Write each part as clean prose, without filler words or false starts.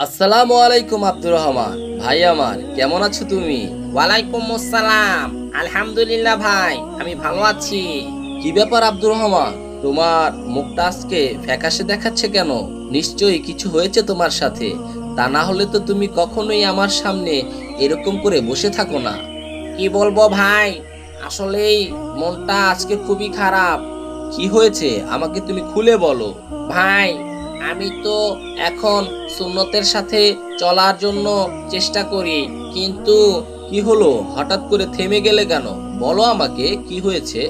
আসসালামু আলাইকুম আব্দুর রহমান ভাই, আমার কেমন আছো তুমি? ওয়ালাইকুম আসসালাম। আলহামদুলিল্লাহ ভাই, আমি ভালো আছি। কি ব্যাপার আব্দুর রহমান, তোমার মুখটা আজকে ফ্যাকাশে দেখাচ্ছে কেন? নিশ্চয়ই কিছু হয়েছে তোমার সাথে। তা না হলে তো তুমি কখনোই আমার সামনে এরকম করে বসে থাকো না। কি বলবো ভাই, আসলেই মনটা আজকে খুবই খারাপ। কি হয়েছে আমাকে তুমি খুলে বলো। ভাই, আমি তো এখন সুন্নতের সাথে চলার জন্য চেষ্টা করি, কিন্তু কি হলো, হঠাৎ করে থেমে গেলে কেন? বলো আমাকে কি হয়েছে।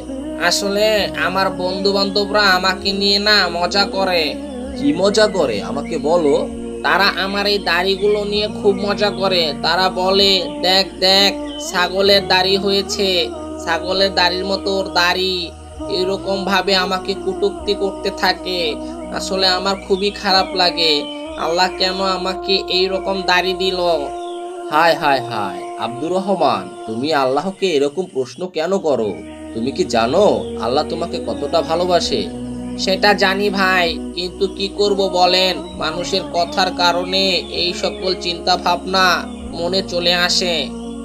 আসলে আমার বন্ধু বান্ধবরা আমাকে নিয়ে না মজা করে। কি মজা করে আমাকে বলো। তারা আমার এই দাড়িগুলো নিয়ে খুব মজা করে। তারা বলে, দেখ দেখ, ছাগলের দাড়ি হয়েছে, ছাগলের দাড়ির মতো ওর দাড়ি। এরকম ভাবে আমাকে কটূক্তি করতে থাকে। আসলে আমার খুবই খারাপ লাগে। আল্লাহ কেন আমাকে এই রকম দাড়ি দিল? হায় হায় হায় আব্দুর রহমান, তুমি আল্লাহকে এরকম প্রশ্ন কেন করো? তুমি কি জানো আল্লাহ তোমাকে কতটা ভালোবাসে? সেটা জানি ভাই, কিন্তু কি করব বলেন, মানুষের কথার কারণে এই সকল চিন্তা ভাবনা মনে চলে আসে।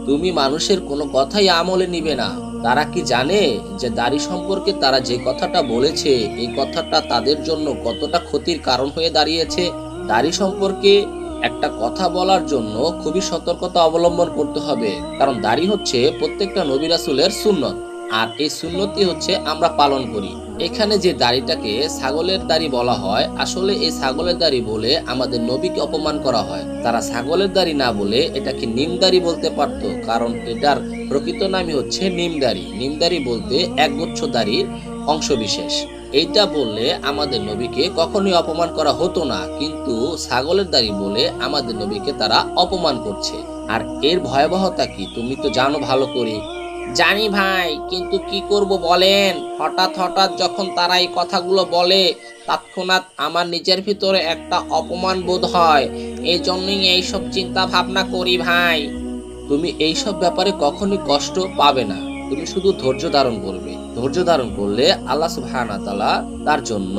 তুমি মানুষের কোনো কথাই আমলে নিবে না। তারা কি জানে যে দাড়ি সম্পর্কে তারা যে কথাটা বলেছে, এই কথাটা তাদের জন্য কতটা ক্ষতির কারণ হয়ে দাঁড়িয়েছে? দাড়ি সম্পর্কে একটা কথা বলার জন্য খুবই সতর্কতা অবলম্বন করতে হবে, কারণ দাড়ি হচ্ছে প্রত্যেকটা নবী রাসূলের সুন্নত। আর এই সুন্নতি হচ্ছে আমরা পালন করি। এখানে যে দাড়িটাকে ছাগলের দাড়ি বলা হয়, আসলে এই ছাগলের দাড়ি বলে আমাদের নবীকে অপমান করা হয়। তারা ছাগলের দাড়ি না বলে এটাকে নিমদাড়ি বলতে পারতো, কারণ এটার প্রকৃত নামই হচ্ছে নিমদাড়ি। নিমদাড়ি বলতে একগুচ্ছ দাড়ির অংশ বিশেষ। এইটা বললে আমাদের নবীকে কখনোই অপমান করা হতো না, কিন্তু ছাগলের দাড়ি বলে আমাদের নবীকে তারা অপমান করছে। আর এর ভয়াবহতা কি তুমি তো জানো ভালো করে। জানি ভাই, কিন্তু কি করব বলেন, হঠাৎ হঠাৎ যখন তারা এই কথাগুলো বলে, তৎক্ষণাৎ আমার নিজের ভিতরে একটা অপমান বোধ হয়। এই জন্যই এইসব চিন্তা ভাবনা করি ভাই। তুমি এইসব ব্যাপারে কখনোই কষ্ট পাবে না। তুমি শুধু ধৈর্য ধারণ করবে। ধৈর্য ধারণ করলে আল্লাহ সুবহানাহু ওয়া তাআলা তার জন্য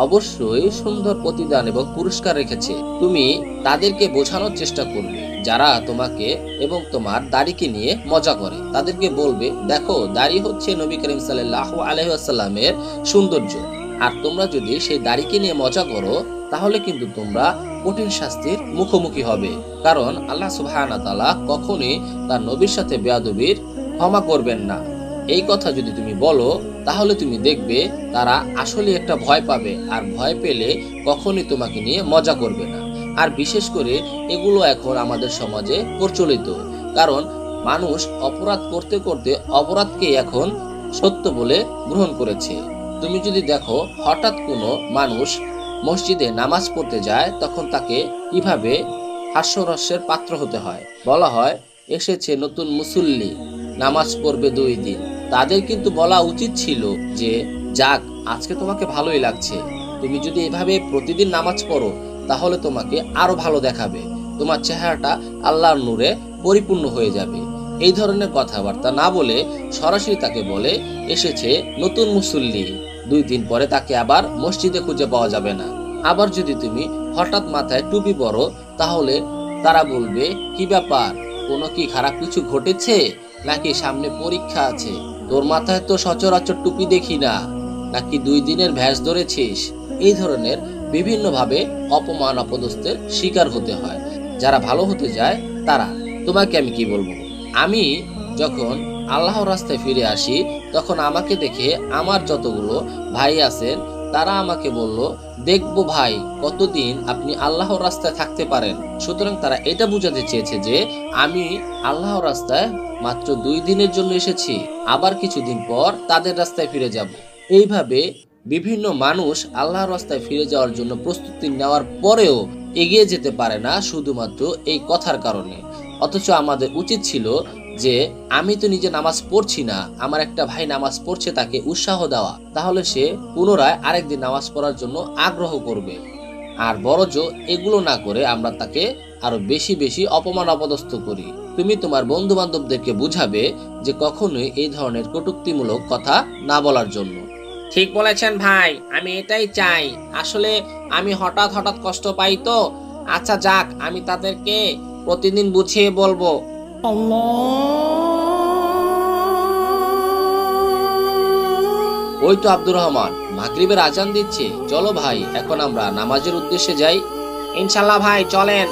অবশ্যই সুন্দর প্রতিদান এবং পুরস্কার রেখেছে। তুমি তাদেরকে বোঝানোর চেষ্টা করবে যারা তোমাকে এবং তোমার দাড়িকে নিয়ে মজা করে। তাদেরকে বলবে, দেখো, দাড়ি হচ্ছে নবী করিম সাল্লাল্লাহু আলাইহি ওয়াসাল্লামের সৌন্দর্য। আর তোমরা যদি সেই দাড়িকে নিয়ে মজা করো, তাহলে কিন্তু তোমরা কঠিন শাস্তির মুখোমুখি হবে। কারণ আল্লাহ সুবহানাহু ওয়া তাআলা কখনোই তার নবীর সাথে বেয়াদবির ক্ষমা করবেন না। এই কথা যদি তুমি বলো, তাহলে তুমি দেখবে তারা আসলে একটা ভয় পাবে, আর ভয় পেলে কখনোই তোমাকে নিয়ে মজা করবে না। আর বিশেষ করে এগুলো এখন আমাদের সমাজে প্রচলিত, কারণ মানুষ অপরাধ করতে করতে অপরাধকে এখন সত্য বলে গ্রহণ করেছে। তুমি যদি দেখো, হঠাৎ কোনো মানুষ মসজিদে নামাজ পড়তে যায়, তখন তাকে কিভাবে হাস্যরসের পাত্র হতে হয়। বলা হয়, এসেছে নতুন মুসল্লি, নামাজ পড়বে 2 দিন। তাদের কিন্তু বলা উচিত ছিল যে, যাক, আজকে তোমাকে ভালোই লাগছে, তুমি যদি এভাবে প্রতিদিন নামাজ পড়ো, তাহলে তোমাকে আরো ভালো দেখাবে, তোমার চেহারাটা আল্লাহর নূরে পরিপূর্ণ হয়ে যাবে। এই ধরনের কথাবার্তা না বলে সরাসরি তাকে বলে, এসেছে নতুন মুসল্লি, 2 দিন পরে তাকে আবার মসজিদে খুঁজে পাওয়া যাবে না। আবার যদি তুমি হঠাৎ মাথায় টুপি পরো, তাহলে তারা বলবে, কি ব্যাপার, কোনো কি খারাপ কিছু ঘটেছে, নাকি সামনে পরীক্ষা আছে? তোর মাথায় তো সচরাচর টুপি দেখি না, নাকি 2 দিনের ভ্যাস ধরেছিস? এই ধরনের বিভিন্নভাবে অপমান অপদস্থের শিকার হতে হয় যারা ভালো হতে যায় তারা। তোমাকে আমি কি বলবো, আমি যখন আল্লাহর রাস্তায় ফিরে আসি, তখন আমাকে দেখে আমার যতগুলো ভাই আছেন, তারা আমাকে বলল, দেখবো ভাই কতদিন আপনি আল্লাহর রাস্তায় থাকতে পারেন। সুতরাং তারা এটা বোঝাতে চেয়েছে যে আমি আল্লাহর রাস্তায় মাত্র 2 দিনের জন্য এসেছি, আবার কিছুদিন পর তাদের রাস্তায় ফিরে যাব। এইভাবে বিভিন্ন মানুষ আল্লাহর রাস্তায় ফিরে যাওয়ার জন্য প্রস্তুতি নেওয়ার পরেও এগিয়ে যেতে পারে না, শুধুমাত্র এই কথার কারণে। অথচ আমাদের উচিত ছিল যে, আমি তো নিজে নামাজ পড়ছি না, আমার একটা ভাই নামাজ পড়ছে, তাকে উৎসাহ দেওয়া, তাহলে সে পুনরায় আরেকদিন নামাজ পড়ার জন্য আগ্রহ করবে। আর বরঞ্চ এগুলো না করে আমরা তাকে আরো বেশি বেশি অপমান অপদস্থ করি। তুমি তোমার বন্ধু বান্ধবদেরকে বুঝাবে যে কখনোই এই ধরনের কটূক্তিমূলক কথা না বলার জন্য। ঠিক বলেছেন ভাই, আমি এটাই চাই। আসলে আমি হঠাৎ হঠাৎ কষ্ট পাই তো, আচ্ছা যাক, আমি তাদেরকে প্রতিদিন বুঝিয়ে বলবো। ওই তো আব্দুর রহমান মাগরিবের আজান দিচ্ছে, চলো ভাই এখন আমরা নামাজের উদ্দেশ্যে যাই। ইনশাল্লাহ ভাই, চলেন।